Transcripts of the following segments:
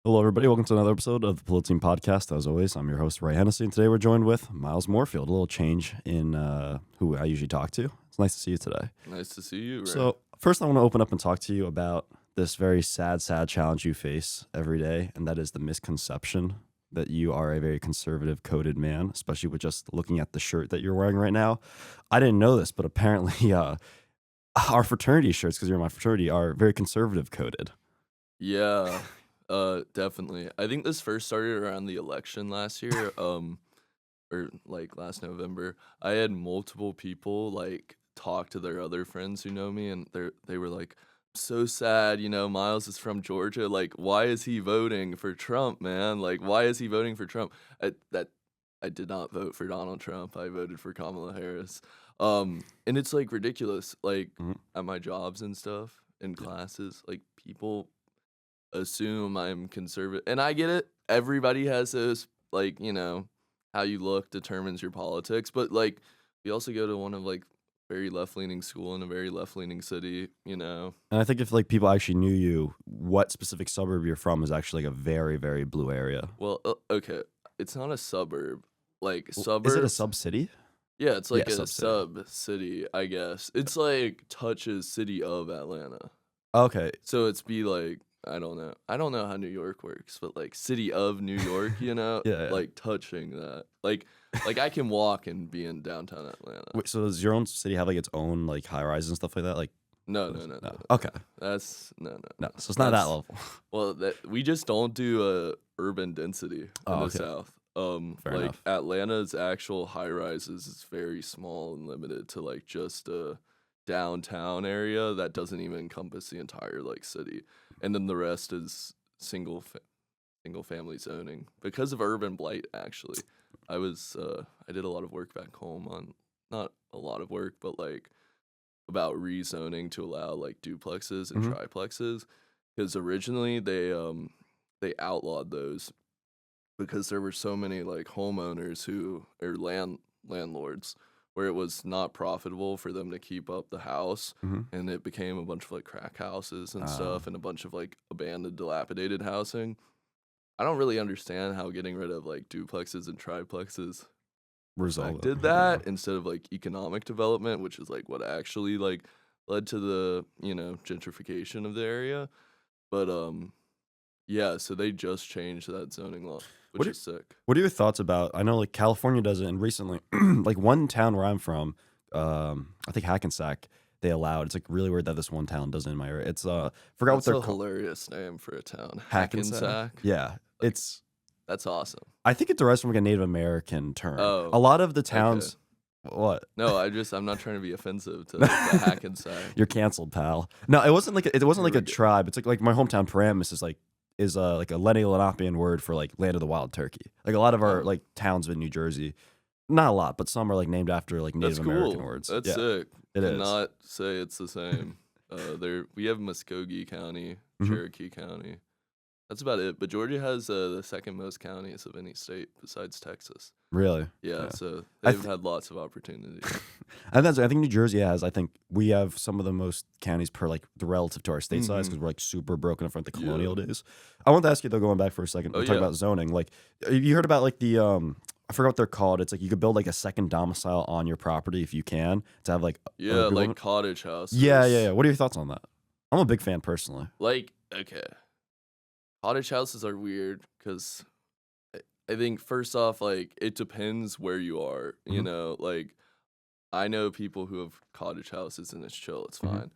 Hello, everybody. Welcome to another episode of the Political Team Podcast. As always, I'm your host, Ray Hennessy, and today we're joined with Miles Moorfield. A little change in who I usually talk to. It's nice to see you today. Nice to see you, Ray. So, first, I want to open up and talk to you about this very sad challenge you face every day, and that is the misconception that you are a very conservative coded man, especially with just looking at the shirt that you're wearing right now. I didn't know this, but apparently our fraternity shirts, because you're in my fraternity, are very conservative coded. Yeah, definitely. I think this first started around the election last year, or like last November. I had multiple people like talk to their other friends who know me, and they were like, "So sad, Miles is from Georgia. Like, why is he voting for Trump, man? Like, why is he voting for Trump?" I did not vote for Donald Trump. I voted for Kamala Harris. And it's like ridiculous. Like Mhm. at my jobs and stuff in classes, like people assume I'm conservative, and I get it. Everybody has those, like, how you look determines your politics. But like, we also go to one of like very left leaning school in a very left leaning city. And I think if like people actually knew you, what specific suburb you're from is actually like a very, very blue area. Well, okay, it's not a suburb. Like Is it a suburbs. sub city? Yeah, it's like Yeah, a sub-city. sub city, I guess. It's like touches city of Atlanta. Okay. So it's be like, I don't know. I don't know how New York works, but like city of New York, Yeah. like touching that. Like I can walk and be in downtown Atlanta. Wait, so does your own city have like its own like high rise and stuff like that? Like, No, what no, is no, it? no, No. no. Okay. That's no. No. So it's not that That's- level. Well, we just don't do urban density in Oh, the okay. South. Fair Like enough. Atlanta's actual high rises is very small and limited to like just a downtown area that doesn't even encompass the entire like city, and then the rest is single family zoning because of urban blight. Actually, I did a lot of work back home on, not a lot of work, but like about rezoning to allow like duplexes and Mhm. triplexes, because originally they outlawed those because there were so many like homeowners who or landlords where it was not profitable for them to keep up the house, Mhm. and it became a bunch of like crack houses and Ah. stuff and a bunch of like abandoned dilapidated housing. I don't really understand how getting rid of like duplexes and triplexes Resolve it. did that instead of like economic development, which is like what actually like led to the, gentrification of the area. But yeah, so they just changed that zoning law, What which do- is sick. What are your thoughts about? I know like California does it, and recently, like one town where I'm from, I think Hackensack, they allowed. It's like really weird that this one town doesn't in my area. It's forgot what That's they're a called. hilarious name for a town. Hackensack. Hackensack. Yeah, it's. That's awesome. I think it derives from like a Native American term. Oh, A lot of the towns. What? No, I'm not trying to be offensive to like, the Hackensack. You're canceled, pal. No, it wasn't like a Here we go. tribe. It's like my hometown Paramus is like a Lenni-Lenapean word for like land of the wild turkey. Like a lot of our Oh. like towns in New Jersey, not a lot, but some are like named after like Native That's cool. American words. That's yeah, sick. it is. Cannot say it's the same. We have Muskogee County, Mhm. Cherokee County. That's about it. But Georgia has the second most counties of any state besides Texas. Really. Yeah, Yeah. so I they've had lots of opportunities. I think New Jersey has. I think we have some of the most counties per like the relative to our state size Mhm. because we're like super broken up from the Yeah. colonial days. I want to ask you though, going back for a second, Oh, we're talking yeah. about zoning. Like, have you heard about like the I forgot what they're called. It's like you could build like a second domicile on your property if you can to have like Yeah, other people like in- cottage houses. yeah. What are your thoughts on that? I'm a big fan personally. Like, okay. Cottage houses are weird because I think first off, like, it depends where you are. Mhm. Like, I know people who have cottage houses and it's chill, it's Mhm.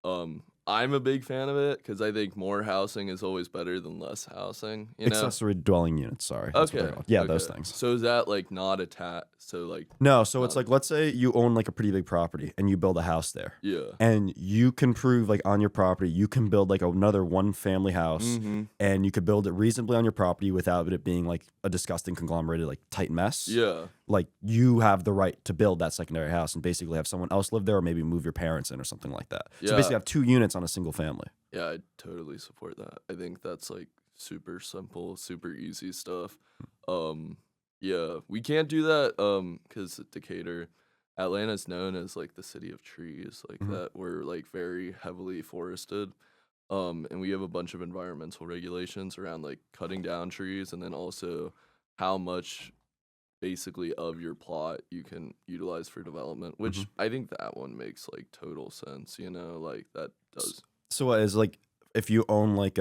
fine. I'm a big fan of it because I think more housing is always better than less housing, Accessory dwelling units. Sorry. That's what they're Okay. called. Yeah, those okay. things. So is that like not attached? So like, No, so it's not- like let's say you own like a pretty big property and you build a house there. yeah. And you can prove like on your property you can build like another one family house Mm-hmm. and you could build it reasonably on your property without it being like a disgusting conglomerated like tight mess. Yeah. Like you have the right to build that secondary house and basically have someone else live there or maybe move your parents in or something like that. So Yeah. basically have 2 units on a single family. Yeah, I totally support that. I think that's like super simple, super easy stuff. Yeah, we can't do that because Decatur, Atlanta's known as like the city of trees, like Mhm. that we're like very heavily forested. And we have a bunch of environmental regulations around like cutting down trees and then also how much basically of your plot you can utilize for development, Hmm. which I think that one makes like total sense, like that does. So what is like if you own like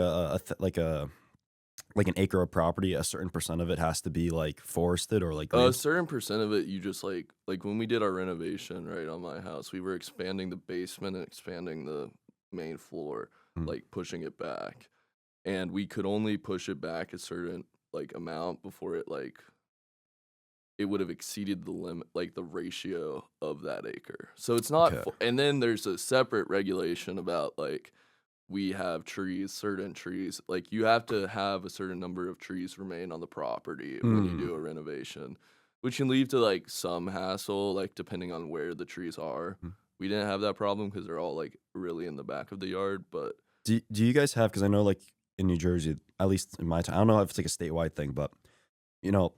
like an acre of property, a certain percent of it has to be like forested or like A green. certain percent of it, you just like when we did our renovation right on my house, we were expanding the basement and expanding the main floor, Mm. like pushing it back, and we could only push it back a certain like amount before it would have exceeded the limit, like the ratio of that acre. So it's not, Okay. and then there's a separate regulation about like we have trees, certain trees, like you have to have a certain number of trees remain on the property when you Mm. do a renovation, which can lead to like some hassle, like depending on where the trees are. Mm. We didn't have that problem because they're all like really in the back of the yard, but Do you guys have? Because I know like in New Jersey, at least in my town, I don't know if it's like a statewide thing, but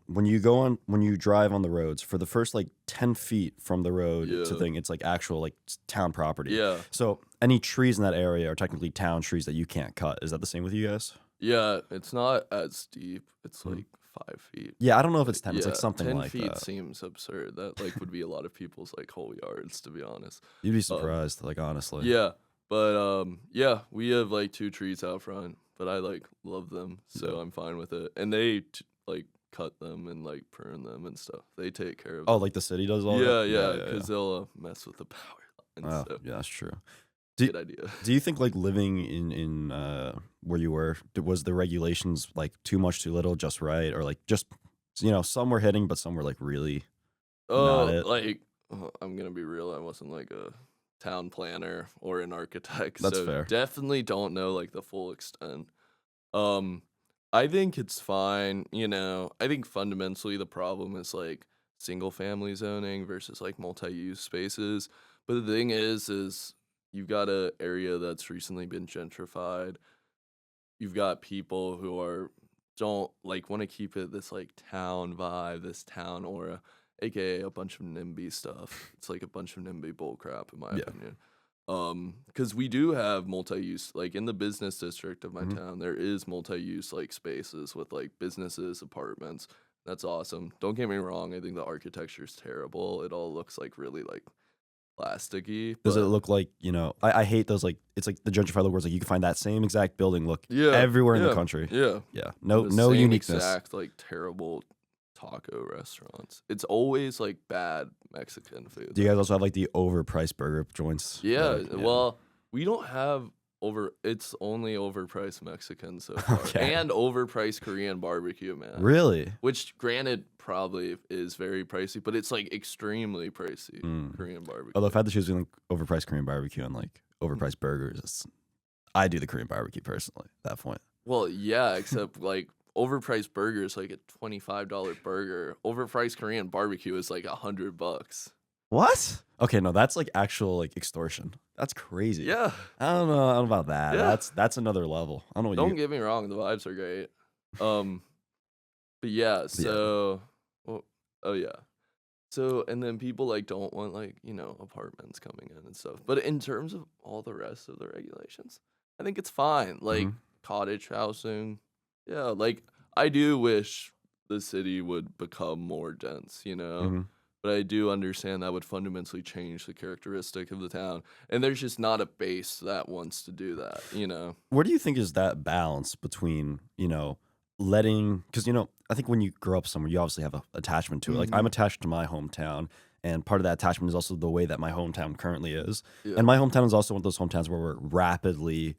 when you drive on the roads for the first like 10 feet from the road to yeah, thing, it's like actual like town property. yeah, So any trees in that area are technically town trees that you can't cut. Is that the same with you guys? yeah, it's not as steep. It's Mhm. like 5 feet. Yeah, I don't know if it's Like, 10. It's like yeah, something 10 like feet that. seems absurd. That like would be a lot of people's like whole yards, to be honest. You'd be Um, surprised, like honestly. yeah, but yeah, we have like two trees out front, but I like love them, Yeah. so I'm fine with it. And they like cut them and like prune them and stuff. They take care of Oh, them. like the city does all that? Yeah, yeah, Yeah, yeah. because they'll mess with the power lines. Oh, So yeah, that's true. Do good idea. do you think like living in where you were, was the regulations like too much, too little, just right, or like just some were hitting, but some were like really not it? Like I'm gonna be real. I wasn't like a town planner or an architect, That's so fair. definitely don't know like the full extent. Um, I think it's fine. I think fundamentally the problem is like single family zoning versus like multi-use spaces. But the thing is you've got a area that's recently been gentrified. You've got people who don't like want to keep it this like town vibe, this town aura, aka a bunch of NIMBY stuff. It's like a bunch of NIMBY bullcrap in my Yeah. opinion. Because we do have multi-use, like in the business district of my Hmm. town, there is multi-use like spaces with like businesses, apartments. That's awesome. Don't get me wrong, I think the architecture is terrible. It all looks like really like plasticky, Does it but look like, I hate those, like, it's like the gentrified look where it's like you can find that same exact building look yeah, everywhere in the yeah, country. yeah. Yeah. No, The no same uniqueness. exact like terrible taco restaurants. It's always like bad Mexican food. Do you guys also have like the overpriced burger joints? Yeah, Like, well, we don't have it's only overpriced Mexican so far. Okay. And overpriced Korean barbecue, man. Really? Which granted probably is very pricey, but it's like extremely pricey Mm. Korean barbecue. Although if I had to choose between like overpriced Korean barbecue and like overpriced burgers, I do the Korean barbecue personally at that point. Well, yeah, except like overpriced burger is like a $25 burger. Overpriced Korean barbecue is like $100. What? Okay, no, that's like actual like extortion. That's crazy. Yeah. I don't know about that. Yeah. That's another level. I don't know what Don't you. get me wrong, the vibes are great. But yeah, so well, oh yeah. So and then people like don't want like, apartments coming in and stuff. But in terms of all the rest of the regulations, I think it's fine. Like Mhm. cottage housing. Yeah, like I do wish the city would become more dense, Mhm. But I do understand that would fundamentally change the characteristic of the town. And there's just not a base that wants to do that. Where do you think is that balance between, letting, because, I think when you grow up somewhere, you obviously have a attachment to it. Like I'm Mhm. attached to my hometown, and part of that attachment is also the way that my hometown currently is. Yeah. And my hometown is also one of those hometowns where we're rapidly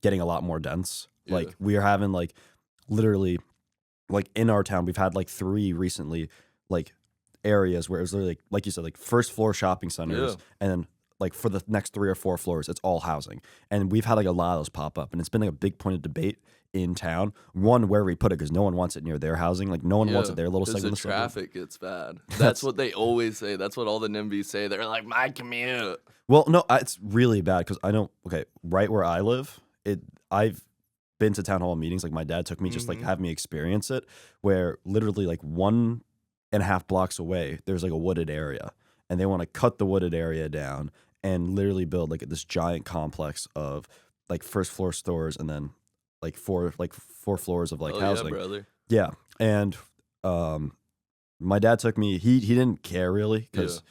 getting a lot more dense. Yeah. Like we are having like literally like in our town, we've had like 3 recently, like areas where it was literally like you said, like first floor shopping centers, Yeah. and then like for the next 3 or 4 floors, it's all housing. And we've had like a lot of those pop up, and it's been like a big point of debate in town. One, where we put it, because no one wants it near their housing. Like no one wants it their little 'cause segment the of suburb. traffic gets bad. That's- That's what they always say. That's what all the NIMBYs say. They're like, my commute. Well, no, it's really bad because I know. Okay, right where I live, I've been to town hall meetings. Like my dad took me, just like Mhm. have me experience it. Where literally like 1.5 blocks away, there's like a wooded area, and they want to cut the wooded area down and literally build like this giant complex of like first floor stores and then like four floors of like Oh yeah, housing. brother. Yeah, and um, my dad took me. He didn't care really because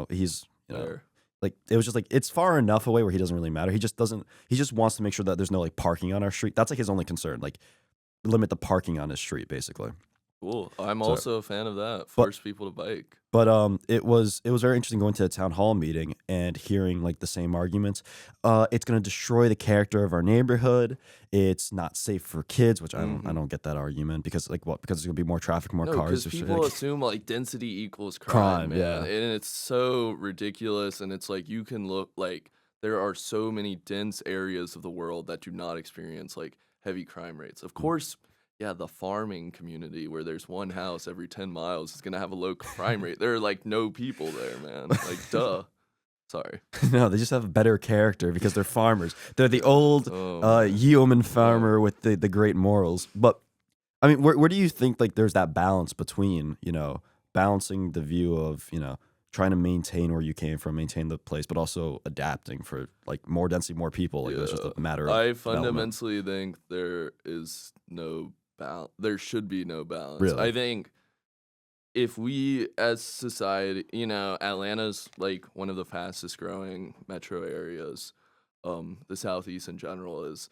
he's Fair. like it was just like it's far enough away where he doesn't really matter. He just doesn't. He just wants to make sure that there's no like parking on our street. That's like his only concern. Like limit the parking on his street, basically. Cool. I'm So, also a fan of that. but Force people to bike. but it was very interesting going to a town hall meeting and hearing like the same arguments. It's gonna destroy the character of our neighborhood. It's not safe for kids, which I don't get that argument because like what? Because there's gonna be more traffic, more No, cars. because or shit. people assume like density equals crime, Crime, man. yeah. And it's so ridiculous. And it's like you can look like there are so many dense areas of the world that do not experience like heavy crime rates. Of course, yeah, the farming community where there's one house every 10 miles is gonna have a low crime rate. There are like no people there, man. Like duh. Sorry. No, they just have a better character because they're farmers. They're the old Oh, man. yeoman farmer with the great morals. But I mean, where do you think like there's that balance between balancing the view of trying to maintain where you came from, maintain the place, but also adapting for like more density, more people. Like that's just a matter of I development. fundamentally think there is no balance. There should be no balance. Really? I think if we as society, Atlanta's like one of the fastest growing metro areas. The Southeast in general is.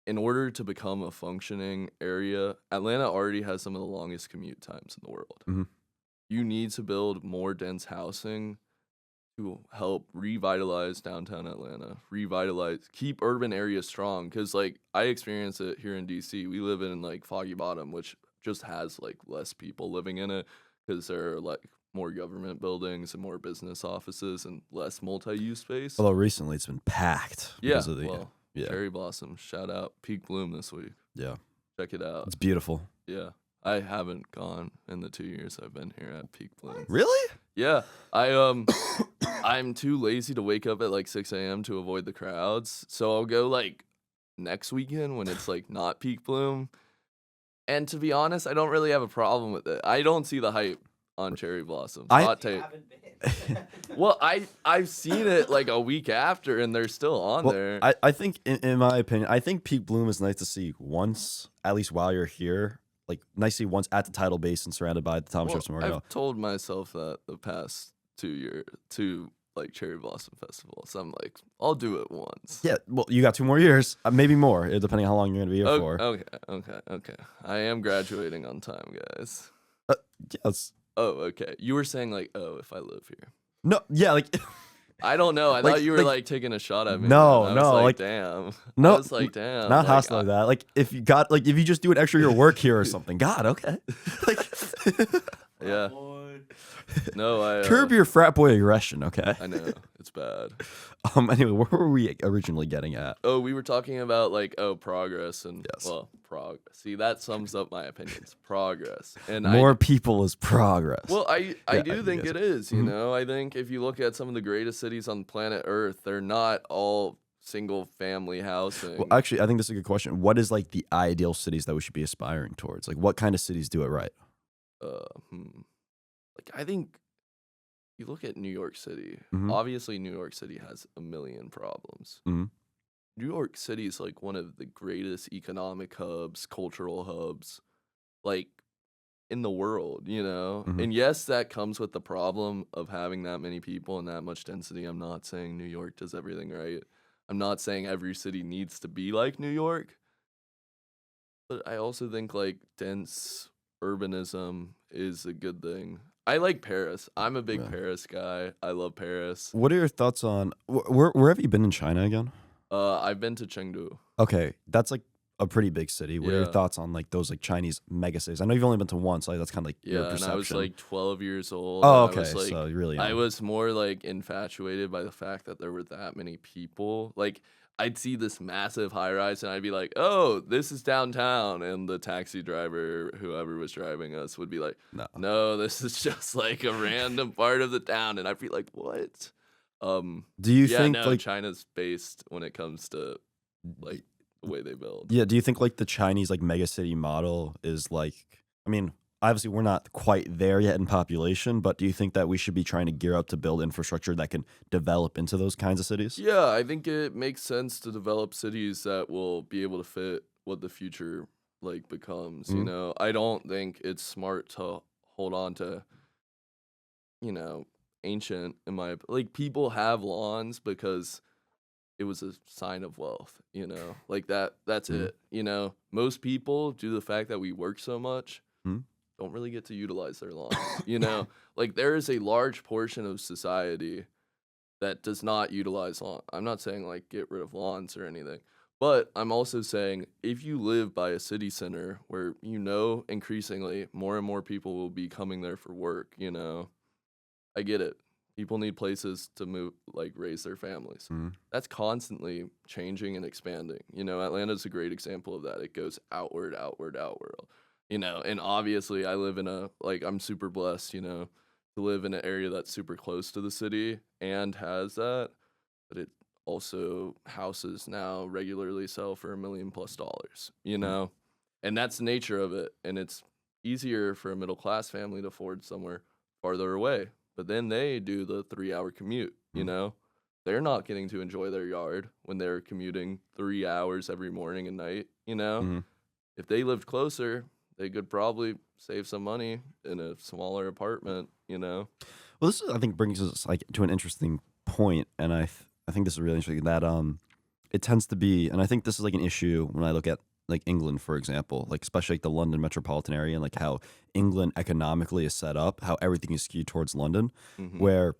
In order to become a functioning area, Atlanta already has some of the longest commute times in the world. Mhm. You need to build more dense housing to help revitalize downtown Atlanta, keep urban areas strong. Cause like I experience it here in DC. We live in like Foggy Bottom, which just has like less people living in it because there are like more government buildings and more business offices and less multi-use space. Although recently it's been packed Yeah, because of the well, yeah cherry blossom. Shout out Peak Bloom this week. yeah Check it out. it's beautiful. Yeah. I haven't gone in the 2 years I've been here at Peak Bloom. Really? Yeah, I'm too lazy to wake up at like 6 a.m. to avoid the crowds, so I'll go like next weekend when it's like not peak bloom. And to be honest, I don't really have a problem with it. I don't see the hype on cherry blossoms. Hot take. Well, I've seen it like a week after, and they're still on there. I think in my opinion, I think peak bloom is nice to see once, at least while you're here. Like nice to see once at the tidal basin surrounded by the Thomas Jefferson Memorial. I've told myself that the past 2 years, like cherry blossom festivals. I'm like, I'll do it once. Yeah, well, you got 2 more years, maybe more, depending on how long you're gonna be here for. Okay. I am graduating on time, guys. Yes. Oh, okay. You were saying like, oh, if I live here. No, yeah, like I don't know. I Like- thought you were like- like taking a shot at me. No, man. I was no, like, like- damn. no, I was like, damn. not like, hostile like that. Like if you just do an extra year of work here or something. God, okay. Like Yeah. No, I curb your frat boy aggression, okay? I know it's bad. Anyway, where were we originally getting at? Oh, we were talking about like progress and Yes. progress. See, that sums up my opinions. Progress and More people is progress. Well, I Yeah, do think yes. it is. Mhm. You know, I think if you look at some of the greatest cities on planet Earth, they're not all single family housing. Well, actually, I think this is a good question. What is like the ideal cities that we should be aspiring towards? Like, what kind of cities do it right? Like I think you look at New York City. Mhm. Obviously, New York City has a million problems. Mhm. New York City is like one of the greatest economic hubs, cultural hubs, like in the world, you know? Mhm. And yes, that comes with the problem of having that many people and that much density. I'm not saying New York does everything right. I'm not saying every city needs to be like New York. But I also think like dense urbanism is a good thing. I like Paris. I'm a big Yeah. Paris guy. I love Paris. What are your thoughts on where have you been in China again? I've been to Chengdu. Okay, that's like a pretty big city. What are your Yeah. thoughts on like those like Chinese mega cities? I know you've only been to one, so that's kind of like your Yeah, and perception. I was like 12 years old. oh, and okay, I was, like, so you really I young. was more like infatuated by the fact that there were that many people. Like I'd see this massive high rise and I'd be like, "Oh, this is downtown." And the taxi driver, whoever was driving us, would be like, no. "No, this is just like a random part of the town." And I'd be like, "What?" Do you Yeah, think no, like China's based when it comes to like the way they build. yeah? Do you think like the Chinese like mega city model is like? I mean, obviously we're not quite there yet in population, but do you think that we should be trying to gear up to build infrastructure that can develop into those kinds of cities? Yeah, I think it makes sense to develop cities that will be able to fit what the future like becomes, you Mhm. know. I don't think it's smart to hold on to, you know, ancient in my like people have lawns because it was a sign of wealth, you know. Like that's Mhm. it. You know, most people due to the fact that we work so much Mhm. don't really get to utilize their lawns, you know. Like there is a large portion of society that does not utilize lawn. I'm not saying like get rid of lawns or anything, but I'm also saying if you live by a city center where you know increasingly more and more people will be coming there for work, you know, I get it. People need places to move, like raise their families. Mhm. That's constantly changing and expanding. You know, Atlanta's a great example of that. It goes outward, outward, outward. You know, and obviously I live in a like I'm super blessed, you know, to live in an area that's super close to the city and has that, but it also houses now regularly sell for $1 million+, you Mhm. know? And that's the nature of it. And it's easier for a middle class family to afford somewhere farther away. But then they do the 3 hour commute, you Mhm. know? They're not getting to enjoy their yard when they're commuting 3 hours every morning and night, you know? Mhm. If they lived closer, they could probably save some money in a smaller apartment, you know? Well, this I think brings us like to an interesting point, and I think this is really interesting that it tends to be, and I think this is like an issue when I look at like England, for example, like especially like the London metropolitan area and like how England economically is set up, how everything is skewed towards London, Hmm. where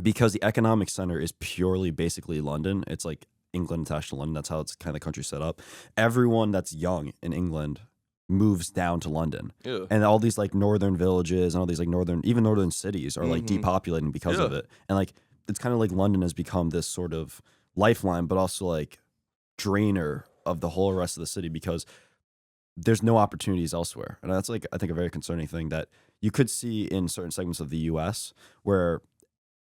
because the economic center is purely basically London, it's like England attached to London. That's how it's kind of the country set up. Everyone that's young in England moves down to London. Yeah. And all these like northern villages and all these like even northern cities are like Hmm. depopulating because of Yeah. it. And like it's kind of like London has become this sort of lifeline, but also like drainer of the whole rest of the city because there's no opportunities elsewhere. And that's like I think a very concerning thing that you could see in certain segments of the US where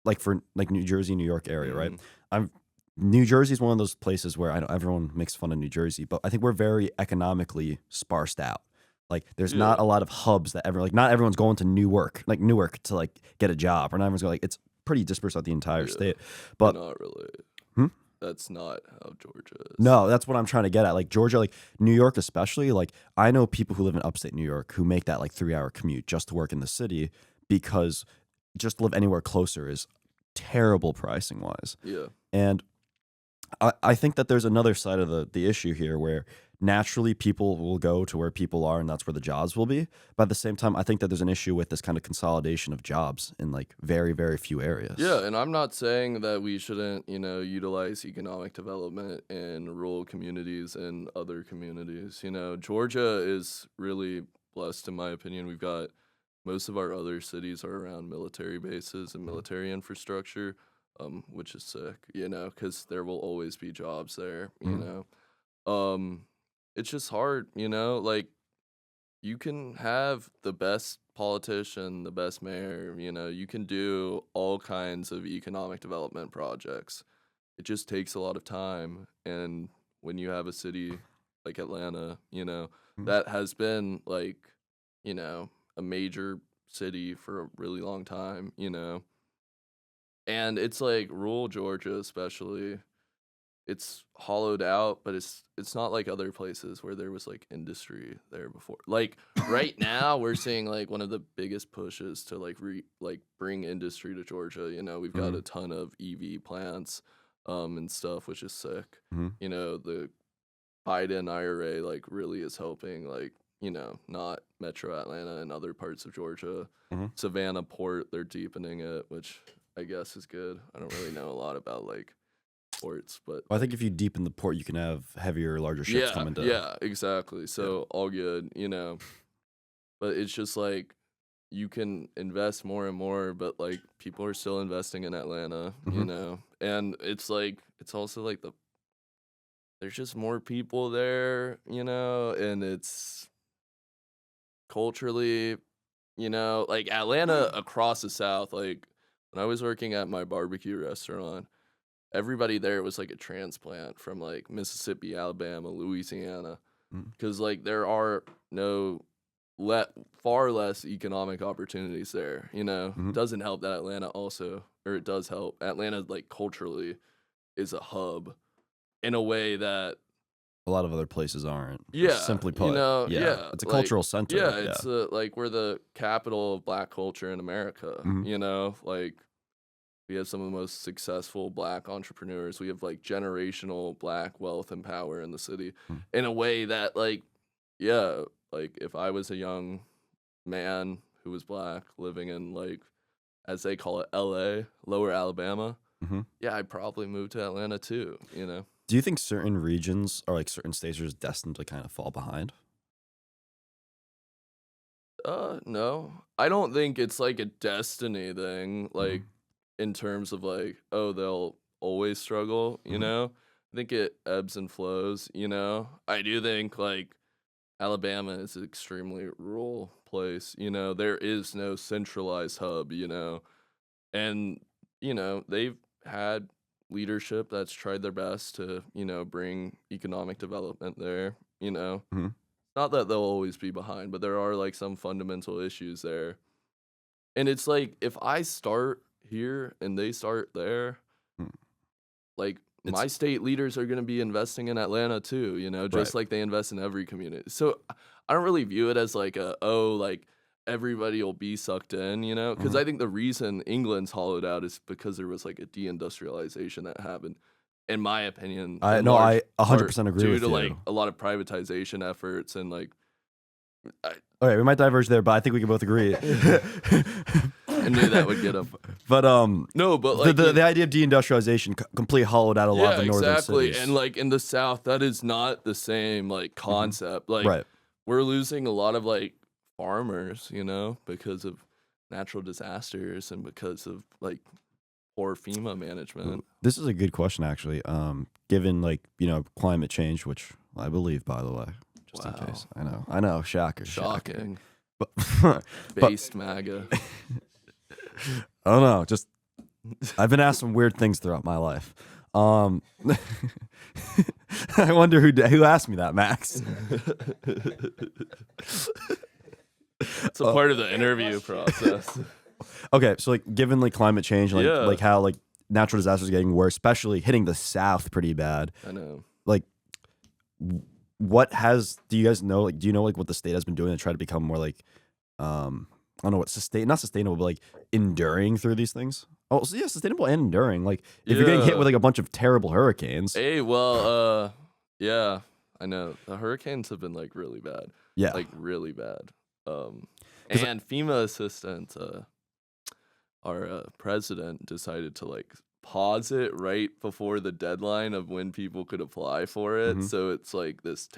like for like New Jersey, New York area, right? Hmm. I'm New Jersey is one of those places where I know everyone makes fun of New Jersey, but I think we're very economically sparsed out. Like there's Yeah. not a lot of hubs that ever like not everyone's going to Newark to like get a job, or not everyone's going like it's pretty dispersed out the entire Yeah. state. But Not really. hmm? That's not how Georgia is. No, that's what I'm trying to get at. Like Georgia, like New York especially, like I know people who live in upstate New York who make that like 3 hour commute just to work in the city because just to live anywhere closer is terrible pricing wise. Yeah. And I think that there's another side of the issue here where naturally people will go to where people are and that's where the jobs will be. But at the same time, I think that there's an issue with this kind of consolidation of jobs in like very, very few Yeah, areas. and I'm not saying that we shouldn't, you know, utilize economic development in rural communities and other communities. You know, Georgia is really blessed, in my opinion. We've got most of our other cities are around military bases and Mhm. military infrastructure, which is sick, you know, because there will always be jobs there, you Mhm. know. It's just hard, you know, like you can have the best politician, the best mayor, you know, you can do all kinds of economic development projects. It just takes a lot of time. And when you have a city like Atlanta, you know, Mhm. that has been like, you know, a major city for a really long time, you know, and it's like rural Georgia, especially it's hollowed out, but it's not like other places where there was like industry there before. Like right now, we're seeing like one of the biggest pushes to like bring industry to Georgia. You know, we've got a Mhm. ton of EV plants, and stuff, which is sick. Mhm. You know, the Biden IRA like really is helping like you know not Metro Atlanta and other parts of Georgia. Mhm. Savannah Port, they're deepening it, which I guess is good. I don't really know a lot about like ports, but Well, I think like if you deepen the port, you can have heavier, larger ships yeah, come into. yeah, exactly. Yeah. So all good, you know. But it's just like you can invest more and more, but like people are still investing in Atlanta, you Mhm. know. And it's like it's also like there's just more people there, you know, and it's culturally, you know, like Atlanta across the South, like when I was working at my barbecue restaurant, everybody there was like a transplant from like Mississippi, Alabama, Louisiana, Mhm. because like there are no far less economic opportunities there. Mhm. Doesn't help that Atlanta also, or it does help. Atlanta like culturally is a hub in a way that A lot of other places aren't. yeah, Simply put, yeah, yeah, it's a like cultural center. yeah, Yeah. it's like we're the capital of Black culture in America. Mhm. Like we have some of the most successful Black entrepreneurs. We have like generational Black wealth and power in the city Mm. in a way that like yeah, like if I was a young man who was Black living in like as they call it LA, Lower Alabama, Mhm. yeah, I'd probably move to Atlanta too. Do you think certain regions or like certain states are just destined to kind of fall behind? No. I don't think it's like a destiny thing, like Mhm. in terms of like, oh, they'll always struggle, Mhm. I think it ebbs and flows. I do think like Alabama is an extremely rural place. There is no centralized hub. And, they've had leadership that's tried their best to bring economic development there. Mhm. Not that they'll always be behind, but there are like some fundamental issues there. And it's like if I start here and they start there, Mm. like It's my state leaders are going to be investing in Atlanta too, right. just like they invest in every community. So I don't really view it as like like everybody will be sucked in, because Mhm. I think the reason England's hollowed out is because there was like a deindustrialization that happened, in my opinion, I in no, I large part 100% agree due with to like you. a lot of privatization efforts and like I, Okay, we might diverge there, but I think we can both agree. I knew that would get him. But No, but the like the, the idea of deindustrialization completely hollowed out a lot of yeah, the northern exactly. And cities. like in the South, that is not the same like Mhm. concept. Like Right. we're losing a lot of like farmers, because of natural disasters and because of like poor FEMA Ooh, management. this is a good question, actually. Given like climate change, which I believe, by the way, just in Wow. case. I know, shocker, shocker. Shocking. But but Based MAGA. I don't know. Just I've been asked some weird things throughout my life. Um, I wonder who asked me that, Max. It's a Uh, part of the interview process. okay, so like given like climate change, like Yeah, how like natural disasters are getting worse, especially hitting the South pretty bad. I know. Like, w- do you guys know? Like, do you know like what the state has been doing to try to become more like, I don't know what not sustainable, but like enduring through these things? Oh, so yeah, sustainable and enduring. Like, if you're getting hit Yeah. with like a bunch of terrible hurricanes, Hey, well, yeah, I know. The hurricanes have been like really bad. yeah, Like really bad. Um, because and FEMA assistant, our president decided to like pause it right before the deadline of when people could apply for it. So it's like this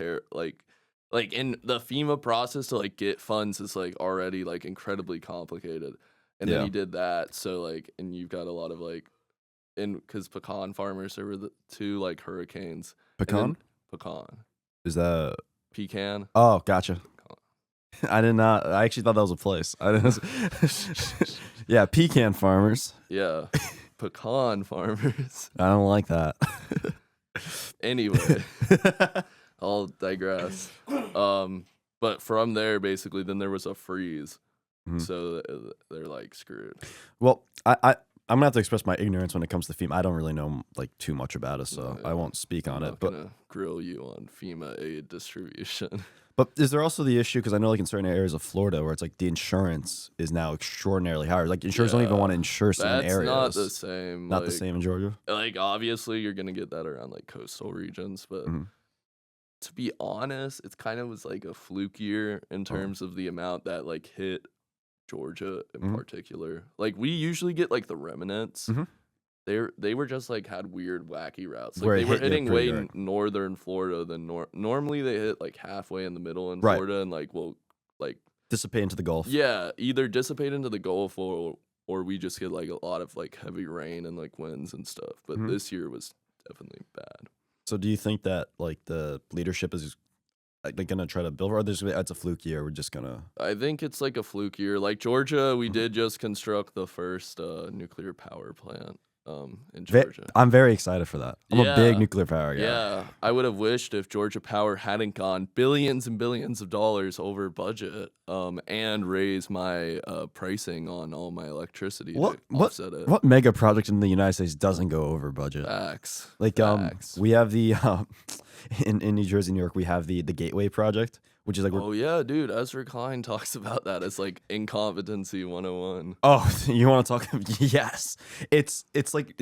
like in the FEMA process to like get funds is like already like incredibly complicated. And then yeah, he did that. So like, and you've got a lot of like, because pecan farmers, there were the two like hurricanes, and then pecan pecan, is that? pecan, Oh, gotcha. pecan. I did not. I actually thought that was a place. I didn't. Yeah, pecan farmers. Yeah, pecan farmers. I don't like that. Anyway, I'll digress. But from there, basically, then there was a freeze, Mhm. so they're like screwed. Well, I'm gonna have to express my ignorance when it comes to FEMA. I don't really know like too much about it, so I won't speak I'm on it. not But gonna grill you on FEMA aid distribution. is there also the issue? Because I know like in certain areas of Florida where it's like the insurance is now extraordinarily higher. Like insurers don't even want to Yeah, insure certain that's not the areas. same. Not the same in Georgia. Like obviously, you're gonna get that around like coastal regions, but Mhm. to be honest, it's kind of was like a fluke year in Oh. terms of the amount that like hit Georgia in Mhm. particular. Like we usually get like the remnants. Mhm. They were just like had weird wacky routes. Like Where they it were hit you hitting pretty way hard. northern Florida than normally they hit like halfway in the middle in Right. Florida and like will like Dissipate into the Gulf. yeah, either dissipate into the Gulf or we just get like a lot of like heavy rain and like winds and stuff. But Mhm. this year was definitely bad. So do you think that like the leadership is like gonna try to build, or it's a fluke year? We're just gonna. I think it's like a fluke year. Like Georgia, we Mhm. did just construct the first nuclear power plant. in Ve- Georgia. I'm very excited for that. I'm a big Yeah. nuclear power guy. Yeah, I would have wished if Georgia Power hadn't gone billions and billions of dollars over budget, and raised my pricing on all my electricity What to offset it. what mega project in the United States doesn't go over budget? Facts. Like Facts. we have the in New Jersey, New York, we have the Gateway project, which is like Oh yeah, dude. Ezra Klein talks about that as like incompetency 101. you want to talk? Yes, it's like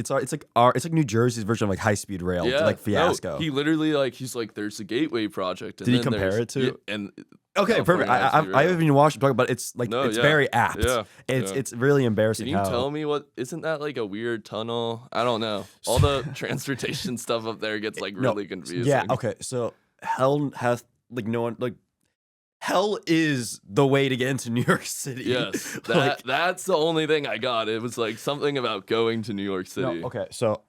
New Jersey's version of like high speed rail, Yeah, like Fiasco. No, he literally he's like, there's the Gateway project. And Did he then compare there's- it to? Yeah, and Okay, perfect. California High Speed I Rail. haven't even watched it talk, but it's like No, it's yeah. very apt. Yeah, It's really embarrassing. Can you how, tell me what? Isn't that like a weird tunnel? I don't know. All the transportation stuff up there gets like No, really confusing. Yeah. Okay. So hell has like no one like hell is the way to get into New York City. Yes, Like, that's the only thing I got. It was like something about going to New York City. no, okay. So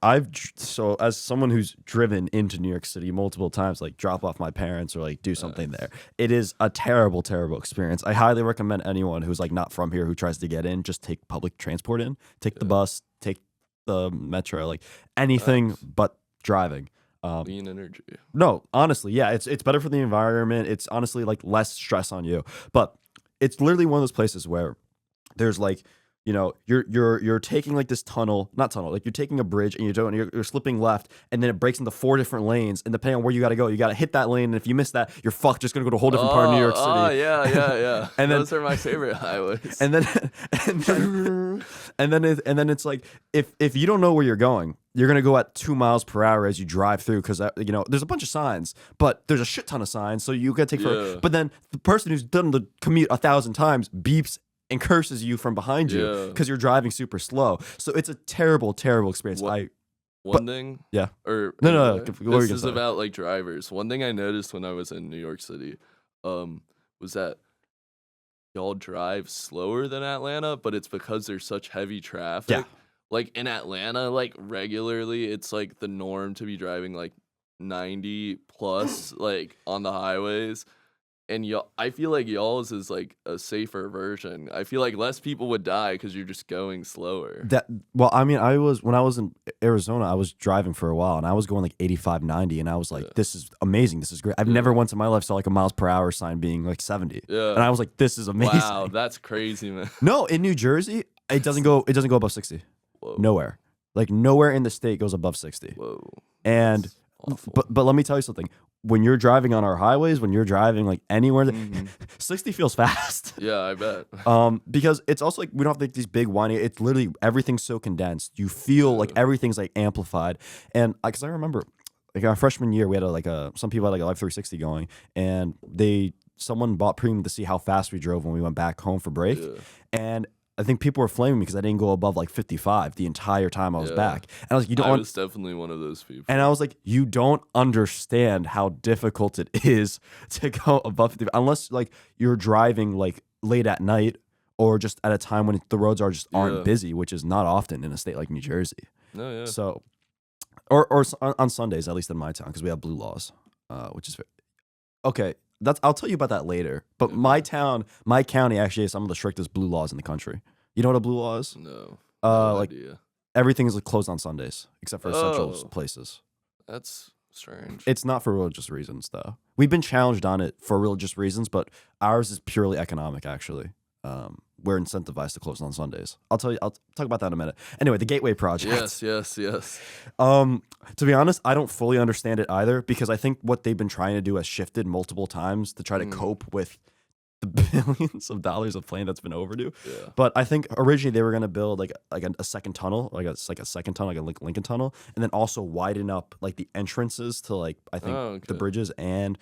so as someone who's driven into New York City multiple times, like drop off my parents or like do something there, it is a terrible, terrible experience. I highly recommend anyone who's like not from here who tries to get in, just take public transport in, take the bus, take the metro, like anything but driving. Clean energy. No, honestly, yeah, it's better for the environment. It's honestly like less stress on you. But it's literally one of those places where there's like, you know, you're taking like this not tunnel, like you're taking a bridge and you're slipping left, and then it breaks into 4 different lanes. And depending on where you got to go, you got to hit that lane. And if you miss that, you're fucked. Just gonna go to a whole different part of New York City. Oh yeah. And then- Those are my favorite highways. And then and then it's like if you don't know where you're going, you're gonna go at 2 miles per hour as you drive through because you know there's a bunch of signs, but there's a shit ton of signs, so you gotta take. Yeah. But then the person who's done the commute 1,000 times beeps and curses you from behind you Yeah. because you're driving super slow. So it's a terrible, terrible experience. What- One thing, Yeah. or No, no, anyway, what were you this gonna is say? about like drivers. One thing I noticed when I was in New York City, was that y'all drive slower than Atlanta, but it's because there's such heavy traffic. Yeah. Like in Atlanta, like regularly, it's like the norm to be driving like 90 plus, like on the highways. And I feel like y'all's is like a safer version. I feel like less people would die because you're just going slower. Well, I mean, when I was in Arizona, I was driving for a while and I was going like 85, 90, and I was like, this is amazing. This is great. I've never once in my life saw like a miles per hour sign being like 70. Yeah. And I was like, this is amazing. Wow, that's crazy, man. No, in New Jersey, it doesn't go above 60. Whoa. Nowhere. Like nowhere in the state goes above 60. Whoa. And That's awful. but let me tell you something. When you're driving on our highways, when you're driving like anywhere, Mhm. 60 feels fast. Yeah, I bet. Because it's also like we don't have like these big whiny. It's literally everything's so condensed. You feel like everything's like amplified. And because I remember, like our freshman year, we had some people had like a Life 360 going, and someone bought premium to see how fast we drove when we went back home for break, Yeah. and I think people were flaming me because I didn't go above like 55 the entire time I was Yeah. back. And I was like, I was definitely one of those people. and I was like, you don't understand how difficult it is to go above 50 unless like you're driving like late at night or just at a time when the roads aren't Yeah. busy, which is not often in a state like New Jersey. No, yeah. So, or on Sundays, at least in my town, because we have blue laws, which is okay. I'll tell you about that later. But my county actually has some of the strictest blue laws in the country. You know what a blue law is? No. No Like idea. everything is closed on Sundays except for essential Oh. places. That's strange. It's not for religious reasons, though. We've been challenged on it for religious reasons, but ours is purely economic, actually. We're incentivized to close on Sundays. I'll talk about that in a minute. Anyway, the Gateway Project. Yes. To be honest, I don't fully understand it either because I think what they've been trying to do has shifted multiple times to try to cope with the billions of dollars of plan that's been overdue. Yeah. But I think originally they were going to build like a second tunnel, like a second tunnel, like a Lincoln Tunnel, and then also widen up like the entrances to like I think the okay. bridges and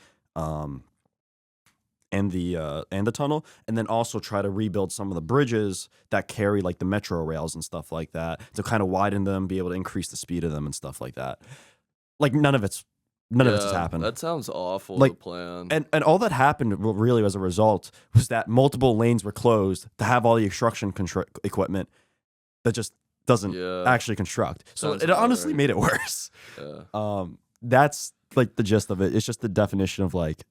the tunnel, and then also try to rebuild some of the bridges that carry like the metro rails and stuff like that to kind of widen them, be able to increase the speed of them and stuff like that. Like none of it's has happened. That sounds awful Like, to plan. And all that happened really as a result was that multiple lanes were closed to have all the extruction equipment that just doesn't Yeah. actually construct. So Sounds it about honestly right. made it worse. Yeah. That's like the gist of it. It's just the definition of like,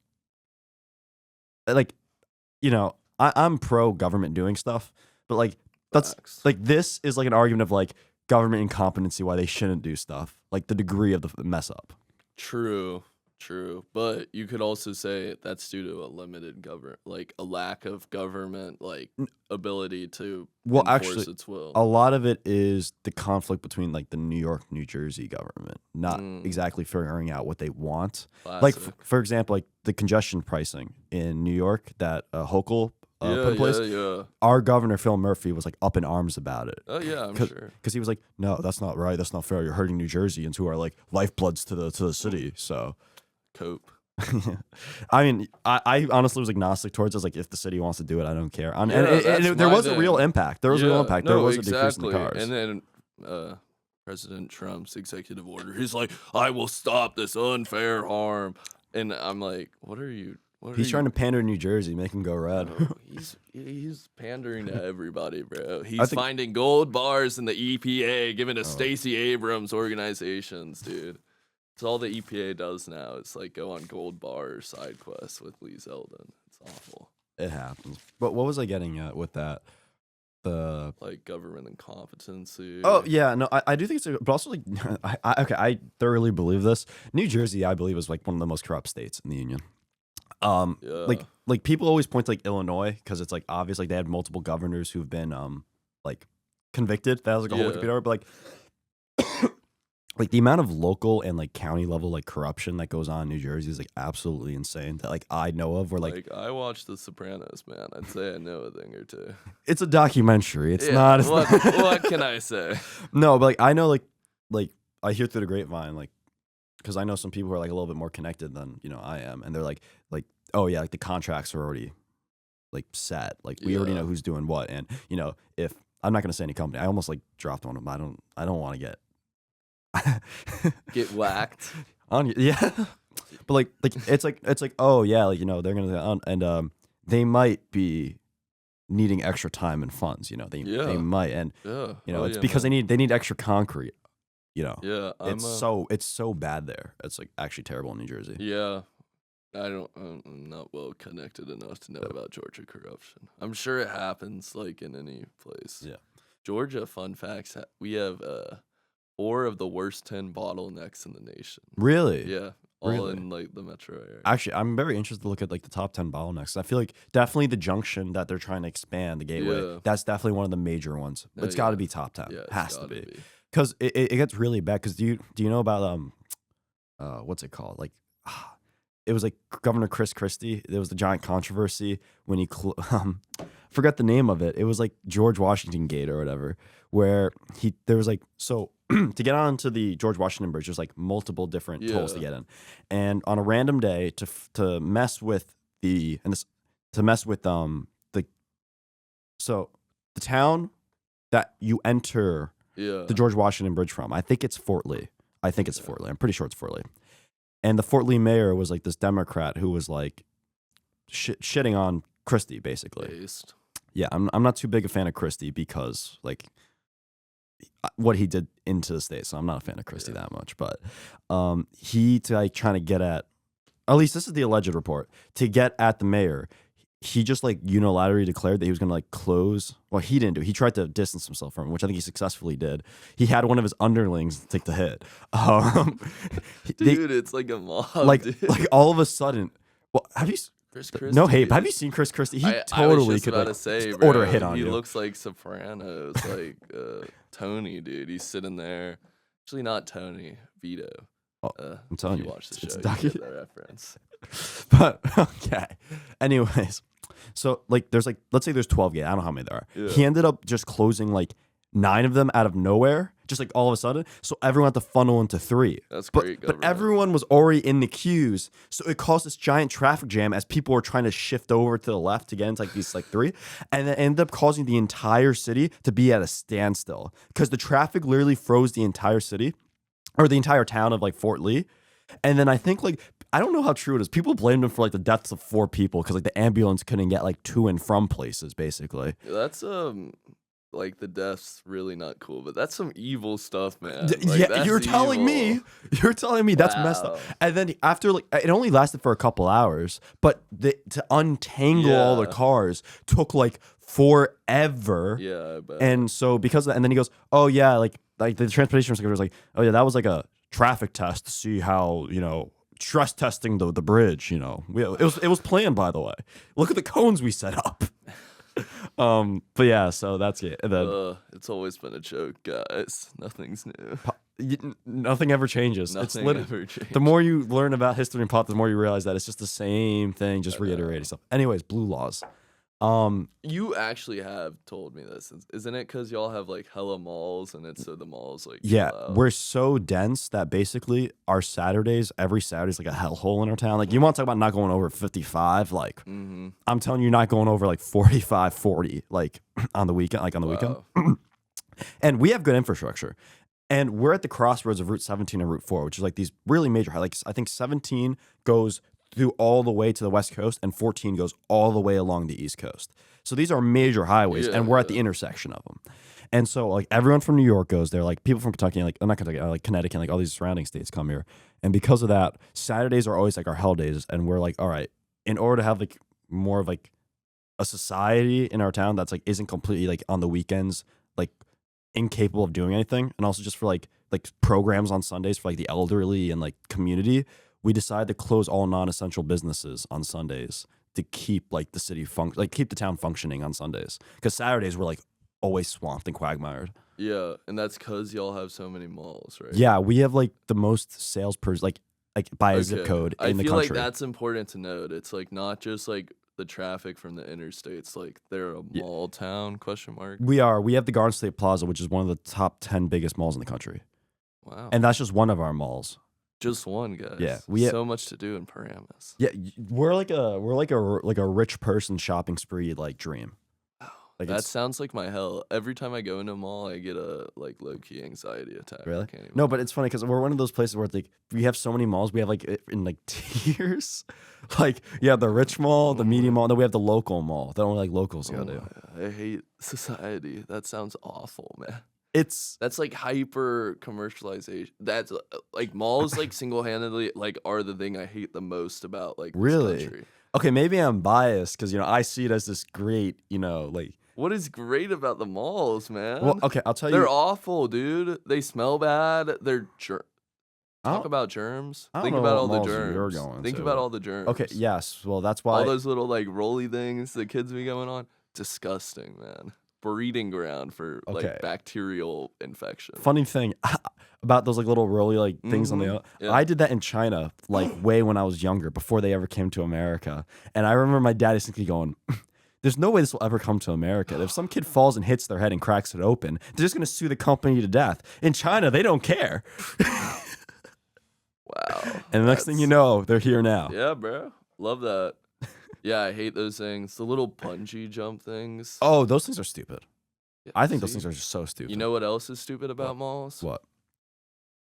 you know, I'm pro government doing stuff, but like that's Facts. like this is like an argument of like government incompetency why they shouldn't do stuff, like the degree of the mess up. True, true. But you could also say that's due to a limited government, like a lack of government, like ability to Well, enforce actually, its will. a lot of it is the conflict between like the New York, New Jersey government not exactly figuring out what they want. Like, Classic. for example, like the congestion pricing in New York that Hochul put Yeah, in place. yeah. Our governor, Phil Murphy, was like up in arms about it. Oh yeah, I'm sure. Because he was like, no, that's not right. That's not fair. You're hurting New Jerseyans who are like lifebloods to the city. So, Cope. I mean, I honestly was agnostic towards it. Like, if the city wants to do it, I don't care. And, Yeah, that's there my was a real thing. impact. There was a real Yeah, impact. no, There was a decrease in exactly. the cars. And then President Trump's executive order, he's like, I will stop this unfair harm. And I'm like, what are you? He's trying to pander to New Jersey, make him go red. Bro, he's pandering to everybody, bro. He's think- finding gold bars in the EPA, giving Oh. to Stacey Abrams organizations, dude. It's all the EPA does now. It's like go on gold bar or side quests with Lee Zeldin. It's awful. It happens. But what was I getting at with that? The Like government incompetency. Oh yeah, no, I do think it's, but also like, I thoroughly believe this. New Jersey, I believe, is like one of the most corrupt states in the union. Yeah. Like people always point to like Illinois because it's like obvious, like they had multiple governors who've been like convicted. That was like a whole Yeah. Wikipedia, but like the amount of local and like county level like corruption that goes on in New Jersey is like absolutely insane. That like I know of, where like I watched The Sopranos, man. I'd say I know a thing or two. it's a documentary. It's Yeah, not. It's what, not. what can I say? No, but like I know like I hear through the grapevine like because I know some people who are like a little bit more connected than I am, and they're like oh yeah, like the contracts are already like set, like we already Yeah. know who's doing what, and if I'm not gonna say any company, I almost like dropped one of them. I don't want to get Get whacked. on you, yeah, but like it's like oh yeah, like they're gonna and they might be needing extra time and funds, they Yeah. might, and Yeah. it's yeah, because man. they need extra concrete. Yeah, It's so bad there. It's like actually terrible in New Jersey. Yeah, I'm not well connected enough to know about Georgia corruption. I'm sure it happens like in any place. Yeah. Georgia, fun facts: we have 4 of the worst 10 bottlenecks in the nation. Really? Yeah, all Really? in like the metro area. Actually, I'm very interested to look at like the top 10 bottlenecks. I feel like definitely the junction that they're trying to expand, the gateway. Yeah. That's definitely one of the major ones. Oh, It's got to yeah. be top 10. Yeah, it's Has to gotta be. Because it gets really bad. Because do you know about what's it called? Like it was like Governor Chris Christie. There was the giant controversy when he forgot the name of it. It was like George Washington Gate or whatever, where there was like so to get onto the George Washington Bridge, there's like multiple different tolls to Yeah. get in, and on a random day to mess with the town that you enter Yeah. the George Washington Bridge from. I think it's Fort Lee. Fort Lee. I'm pretty sure it's Fort Lee. And the Fort Lee mayor was like this Democrat who was like shitting on Christie, basically. Based. Yeah, I'm not too big a fan of Christie because like what he did into the state. So I'm not a fan of Christie that much. But he to like trying to get at least this is the alleged report, to get at the mayor. He just like unilaterally declared that he was going to like close. Well, he didn't do. He tried to distance himself from it, which I think he successfully did. He had one of his underlings take the hit. Dude, it's like a mob. like dude. all of a sudden. Well, have you? Chris No Christie, hate. dude. But have you seen Chris Christie? He I was totally just could about like, to say, just order a bro, hit on he you. looks like Sopranos, like Tony, dude. He's sitting there. Actually, not Tony. Vito. Oh, I'm telling if you, watch the it's show, a you get that reference. But okay. Anyways, so like there's like let's say there's 12 gates. I don't know how many there are. Yeah. He ended up just closing like 9 of them out of nowhere, just like all of a sudden. So everyone had to funnel into 3. That's But great. but government. everyone was already in the queues, so it caused this giant traffic jam as people were trying to shift over to the left to get into like these like 3, and it ended up causing the entire city to be at a standstill because the traffic literally froze the entire city or the entire town of like Fort Lee. And then I think like I don't know how true it is. People blamed him for like the deaths of 4 people because like the ambulance couldn't get like to and from places basically. That's like the death's really not cool, but that's some evil stuff, man. Like, Yeah, that's you're telling me that's messed up. Wow. And then after like it only lasted for a couple hours, but to untangle all the Yeah. cars took like forever. Yeah, I bet. And so because of that, and then he goes, "Oh yeah, like like the transportation secretary was like, oh yeah, that was like a traffic test to see how, stress testing the bridge. It was planned, by the way. Look at the cones we set up. But yeah, so that's it. And then It's always been a joke, guys. Nothing's new. nothing ever changes. Nothing ever changed. The more you learn about history and pop, the more you realize that it's just the same thing, just reiterating stuff. Anyways, blue laws. You actually have told me this, isn't it? Because y'all have like hella malls, and it's so the malls like Yeah, chill out. we're so dense that basically our Saturdays, every Saturday's like a hellhole in our town. Like, you want to talk about not going over 55? Like, I'm telling you, not going over like 45, 40, like on the weekend, Wow. And we have good infrastructure. And we're at the crossroads of Route 17 and Route 4, which is like these really major, like I think 17 goes through all the way to the West Coast, and 14 goes all the way along the East Coast. So these are major highways, and we're at the intersection of them. And so like everyone from New York goes there, like people from Kentucky, like not Kentucky, like Connecticut, like all these surrounding states come here. And because of that, Saturdays are always like our hell days, and we're like, all right, in order to have like more of like a society in our town that's like isn't completely like on the weekends like incapable of doing anything, and also just for like programs on Sundays for like the elderly and like community, we decided to close all non-essential businesses on Sundays to keep like the city keep the town functioning on Sundays, because Saturdays were like always swamped and quagmired. Yeah, and that's because y'all have so many malls, right? Yeah, we have like the most sales per like by a zip code in the country. I feel like that's important to note. It's like not just like the traffic from the interstates, like they're a mall town, question mark. We have the Garden State Plaza, which is one of the top 10 biggest malls in the country. Wow. And that's just one of our malls. Just one, guys. Yeah, we have so much to do in Paramus. Yeah, we're like a rich person shopping spree like dream. Wow, Like, that sounds like my hell. Every time I go into a mall, I get a like low key anxiety attack. Really? I can't even No, but it's funny because we're one of those places where it's like we have so many malls. We have like in like tiers. Like, yeah, the rich mall, the medium mall, and then we have the local mall that only like locals go to. I hate society. That sounds awful, man. That's like hyper commercialization. That's like malls like single handedly like are the thing I hate the most about like really this country. Okay. Maybe I'm biased because I see it as this great like. What is great about the malls, man? Well, okay, I'll tell you. They're awful, dude. They smell bad. They're talk about germs. I don't Think know about what all the malls germs. you're going Think to. about all the germs. Okay, yes. Well, that's why all those little like rolly things the kids be going on. Disgusting, man. Breeding ground for like bacterial infection. Funny thing about those like little rolly like things on the I did that in China like way when I was younger, before they ever came to America. And I remember my dad distinctly going, there's no way this will ever come to America. If some kid falls and hits their head and cracks it open, they're just going to sue the company to death. In China, they don't care. Wow. And the next thing you know, they're here now. Yeah, bro. Love that. Yeah, I hate those things. The little bungee jump things. Oh, those things are stupid. Yeah, I think those things are just so stupid. You know what else is stupid about malls? What?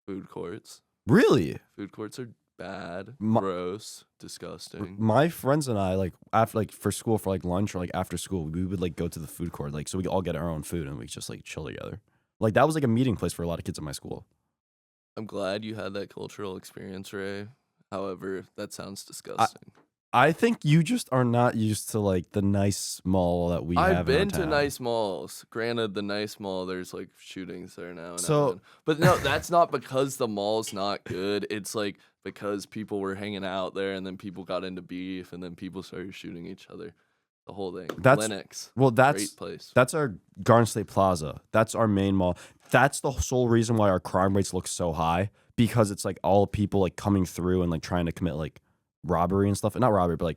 Food courts. Really? Food courts are bad, gross, disgusting. My friends and I, like, after like for school, for like lunch or like after school, we would like go to the food court, like so we could all get our own food and we just like chill together. Like that was like a meeting place for a lot of kids at my school. I'm glad you had that cultural experience, Ray. However, that sounds disgusting. I think you just are not used to like the nice mall that we have. I've been in our to town. nice malls. Granted, the nice mall, there's like shootings there now. So, but no, that's not because the mall's not good. It's like because people were hanging out there, and then people got into beef, and then people started shooting each other. The whole thing. Lennox. Well, that's great place. That's our Garden State Plaza. That's our main mall. That's the sole reason why our crime rates look so high, because it's like all people like coming through and like trying to commit like robbery and stuff. Not robbery, but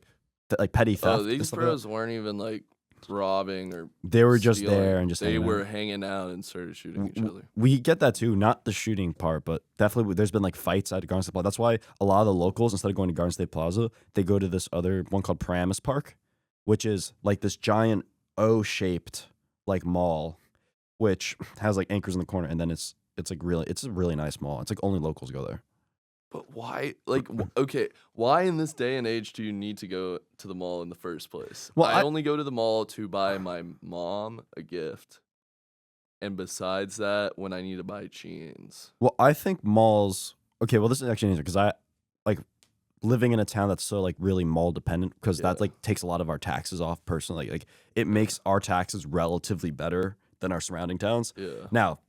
like petty theft. Oh, these bros weren't even like robbing or they were just stealing. there and just they were hanging out and started shooting each other. We get that too, not the shooting part, but definitely there's been like fights at Garden State Plaza. That's why a lot of the locals, instead of going to Garden State Plaza, they go to this other one called Paramus Park, which is like this giant O-shaped like mall, which has like anchors in the corner, and then it's like it's a really nice mall. It's like only locals go there. But why, like, okay, why in this day and age do you need to go to the mall in the first place? Well, I only go to the mall to buy my mom a gift. And besides that, when I need to buy jeans. Well, I think malls, okay, well, this is actually an answer, because I, like, living in a town that's so, like, really mall dependent, because that, like, takes a lot of our taxes off personally. Like, it makes our taxes relatively better than our surrounding towns. Yeah. Now,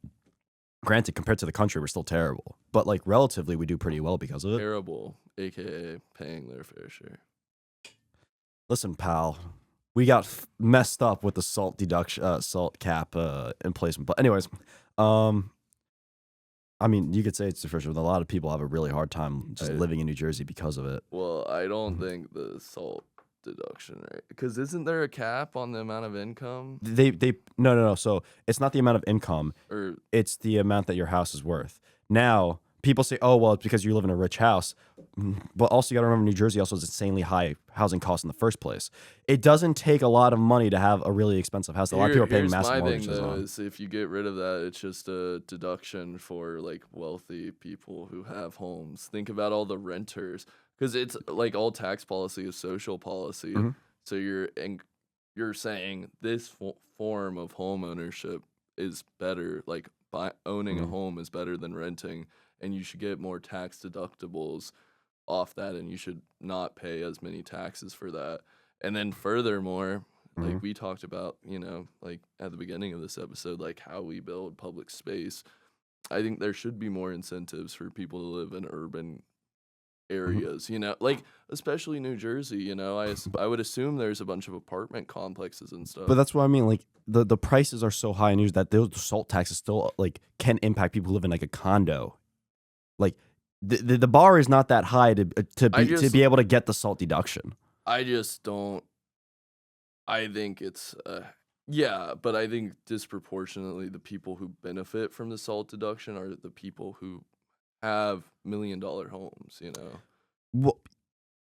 Granted, compared to the country, we're still terrible, but like relatively, we do pretty well because of it. Terrible, aka paying their fair share. Listen, pal, we got messed up with the salt deduction, salt cap in place. But anyways, I mean, you could say it's for sure. A lot of people have a really hard time just living in New Jersey because of it. Well, I don't think the salt deduction, right? Because isn't there a cap on the amount of income? No. So it's not the amount of income, Or it's the amount that your house is worth. Now, people say, oh, well, it's because you live in a rich house. But also, you got to remember, New Jersey also has insanely high housing costs in the first place. It doesn't take a lot of money to have a really expensive house. A lot of people are paying massive mortgages my thing, though, on. is if you get rid of that, it's just a deduction for like wealthy people who have homes. Think about all the renters, because it's like all tax policy is social policy. Mhm. So you're saying this form of home ownership is better, like owning a Mhm. home is better than renting, and you should get more tax deductibles off that, and you should not pay as many taxes for that. And then furthermore, like Mhm. we talked about, like at the beginning of this episode, like how we build public space. I think there should be more incentives for people to live in urban areas, like especially New Jersey, I would assume there's a bunch of apartment complexes and stuff. But that's what I mean. Like the prices are so high in news that those salt taxes still like can impact people who live in like a condo. Like the bar is not that high to be able to get the salt deduction. I just don't. I think it's yeah, but I think disproportionately the people who benefit from the salt deduction are the people who have $1 million homes, Well,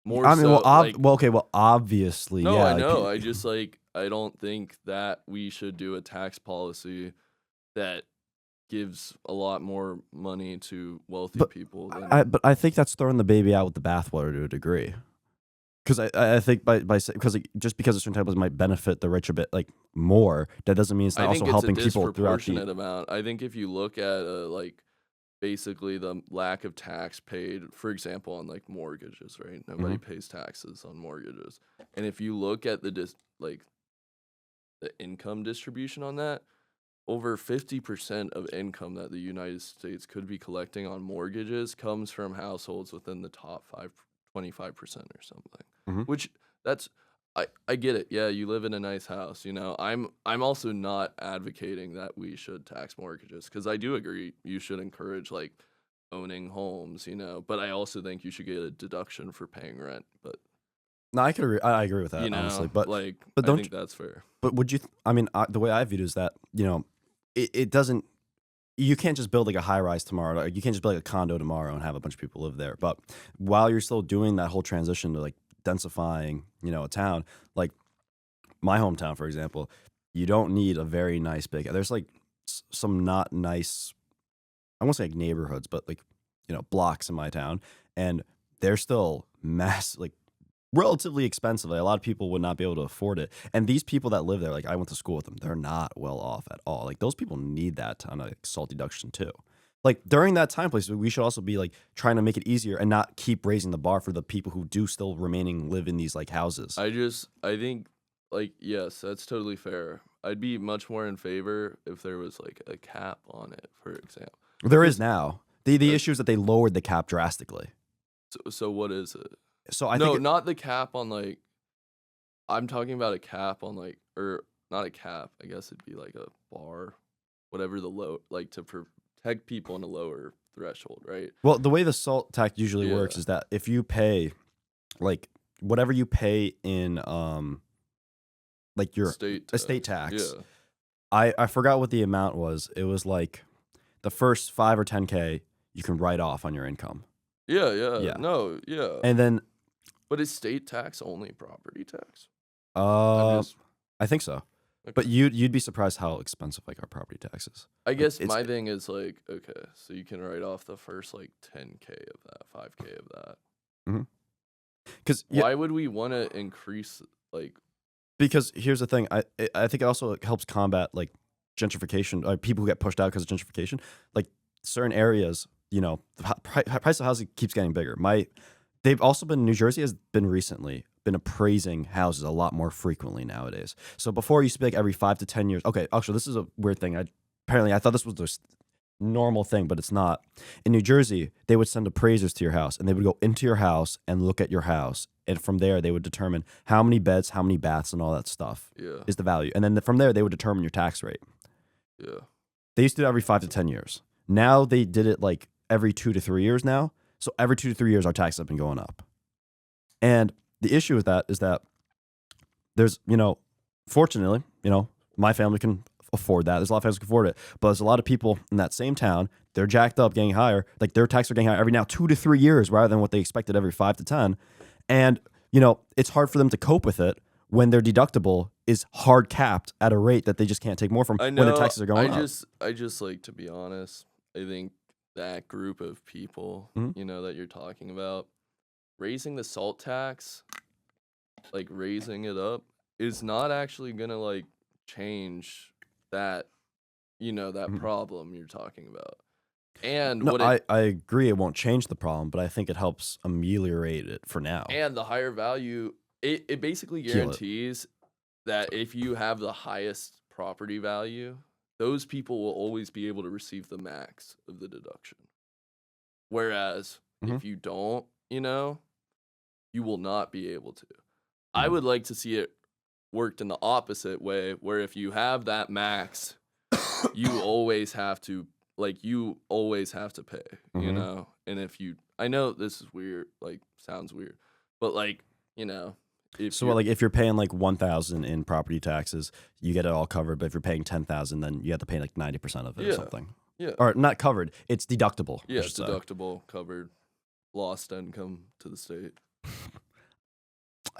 More I mean, so, okay, well, obviously, no, yeah. I know. I just I don't think that we should do a tax policy that gives a lot more money to wealthy people. But I think that's throwing the baby out with the bathwater to a degree. Because I think because just because a certain type of might benefit the rich a bit like more, that doesn't mean it's not also helping people throughout the amount. I think if you look at like basically the lack of tax paid, for example, on like mortgages, right? Nobody pays taxes on mortgages, and if you look at the income distribution on that, over 50% of income that the United States could be collecting on mortgages comes from households within the top 25% or something. Which I get it. Yeah, you live in a nice house, I'm also not advocating that we should tax mortgages, because I do agree you should encourage like owning homes, but I also think you should get a deduction for paying rent. But no, I agree with that, honestly. But I think that's fair. But would you? I mean, the way I view it is that it doesn't. You can't just build like a high rise tomorrow. Like, you can't just build like a condo tomorrow and have a bunch of people live there. But while you're still doing that whole transition to like densifying, a town, like my hometown, for example, you don't need a very nice big. There's like some not nice, I won't say like neighborhoods, but like blocks in my town, and they're still like relatively expensive. Like, a lot of people would not be able to afford it. And these people that live there, like I went to school with them, they're not well off at all. Like those people need that ton of salt deduction too. Like during that time place, we should also be like trying to make it easier and not keep raising the bar for the people who do still remaining live in these like houses. I think like, yes, that's totally fair. I'd be much more in favor if there was like a cap on it, for example. There is now. The issue is that they lowered the cap drastically. So what is it? So I think not the cap on like. I'm talking about a cap on like, or not a cap. I guess it'd be like a bar, whatever the low, like to protect people in a lower threshold, right? Well, the way the salt tax usually works is that if you pay, like whatever you pay in, like your estate tax. Yeah. I forgot what the amount was. It was like the first 5 or 10K you can write off on your income. Yeah. No, yeah. And then. But is state tax only property tax? I think so. Okay. But you'd be surprised how expensive like our property tax is. I guess my thing is like, okay, so you can write off the first like 10K of that, 5K of that. Because why would we want to increase like? Because here's the thing, I think it also helps combat like gentrification, people who get pushed out because of gentrification. Like certain areas, the price of housing keeps getting bigger. They've also been, New Jersey has recently been appraising houses a lot more frequently nowadays. So before it used to be like every 5 to 10 years. Okay, actually, this is a weird thing. Apparently I thought this was normal thing, but it's not. In New Jersey, they would send appraisers to your house, and they would go into your house and look at your house, and from there they would determine how many beds, how many baths, and all that stuff Yeah. is the value, and then from there they would determine your tax rate. Yeah. They used to do it every 5 to 10 years. Now they did it like every 2 to 3 years now. So every 2 to 3 years, our taxes have been going up. And the issue with that is that there's, fortunately, my family can afford that. There's a lot of families who can afford it. But there's a lot of people in that same town, they're jacked up, getting higher. Like their taxes are getting higher every now 2 to 3 years rather than what they expected every 5 to 10. And, it's hard for them to cope with it when their deductible is hard capped at a rate that they just can't take more from I when know. their taxes are going up. I just like, to be honest, I think that group of people, Mhm. that you're talking about, raising the salt tax, like raising it up, is not actually gonna like change that, that Mhm. problem you're talking about. And No, what I agree it won't change the problem, but I think it helps ameliorate it for now. and the higher value, it basically Heal it. guarantees that if you have the highest property value, those people will always be able to receive the max of the deduction. Whereas if you don't, you will not be able to. I Mhm. would like to see it worked in the opposite way, where if you have that max, you always have to pay, Mhm. And if I know this is weird, like sounds weird, but like, if So you're like if you're paying like 1,000 in property taxes, you get it all covered. But if you're paying 10,000, then you have to pay like 90% of it or yeah, something. yeah, Or not covered. It's deductible. I yeah, should say. deductible, covered, lost income to the state.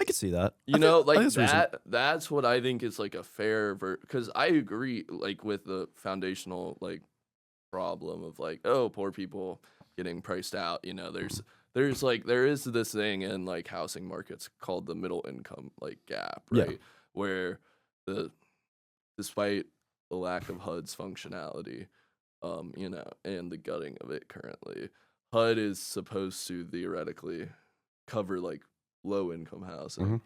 I could see that. You know, I like think it's reasonable. that's what I think is like a fair because I agree like with the foundational like problem of like, oh, poor people getting priced out. There is this thing in like housing markets called the middle income like gap, Yeah. right? Where the despite the lack of HUD's functionality, and the gutting of it currently, HUD is supposed to theoretically cover like low income housing, Mhm.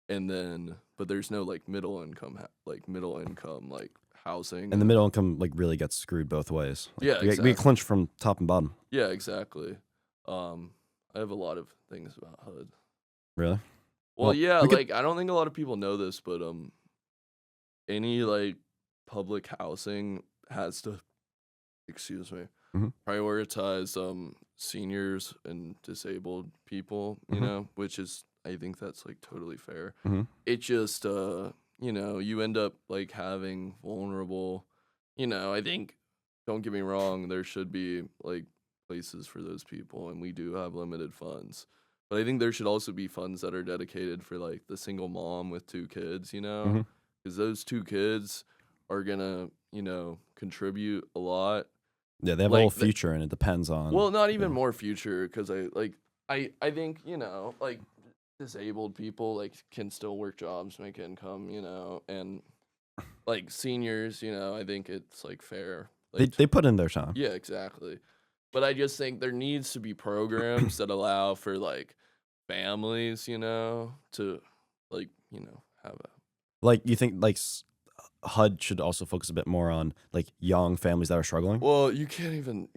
and then but there's no like middle income like housing, And the middle income like really gets screwed both ways. Like, yeah, we exactly. clinch from top and bottom. Yeah, exactly. I have a lot of things about HUD. Really? Well, Well, yeah, we could. like I don't think a lot of people know this, but any like public housing has to, excuse me, Mhm. prioritize seniors and disabled people, Mhm. which is I think that's like totally fair. Mhm. It just you end up like having vulnerable, I think, don't get me wrong, there should be like places for those people, and we do have limited funds. But I think there should also be funds that are dedicated for like the single mom with 2 kids, Mhm. because those 2 kids are gonna, contribute a lot. Yeah, they have a whole Like future, and it depends on. well, not even Yeah. more future, because I think, like disabled people like can still work jobs, make income, and like seniors, I think it's like fair. Like They put in their time. yeah, exactly. But I just think there needs to be programs that allow for like families, to like, have a Like you think like HUD should also focus a bit more on like young families that are struggling. well, you can't even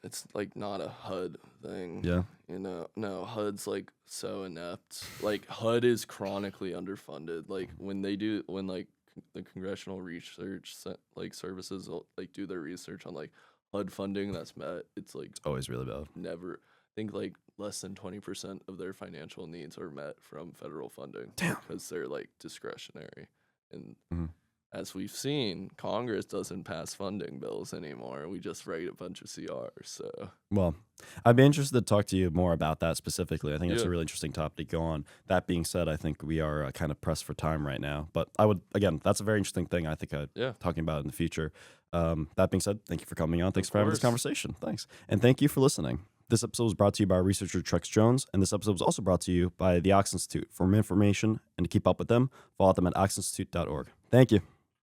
it's like not a HUD thing. Yeah. No, HUD's like so inept. Like HUD is chronically underfunded. Like when like the Congressional Research like services will, like do their research on like HUD funding that's met, it's like It's always really bad. never. I think like less than 20% of their financial needs are met from federal funding Damn. because they're like discretionary. And Mhm. as we've seen, Congress doesn't pass funding bills anymore. We just write a bunch of CRs. So Well, I'd be interested to talk to you more about that specifically. I think it's yeah, a really interesting topic to go on. That being said, I think we are kind of pressed for time right now. But I would, again, that's a very interesting thing I think I'd yeah, talking about in the future. That being said, thank you for coming on. Thanks of for having this course. conversation. Thanks. And thank you for listening. This episode was brought to you by researcher Trex Jones, and this episode was also brought to you by the Ox Institute. For more information and to keep up with them, follow them at oxinstitute.org. Thank you.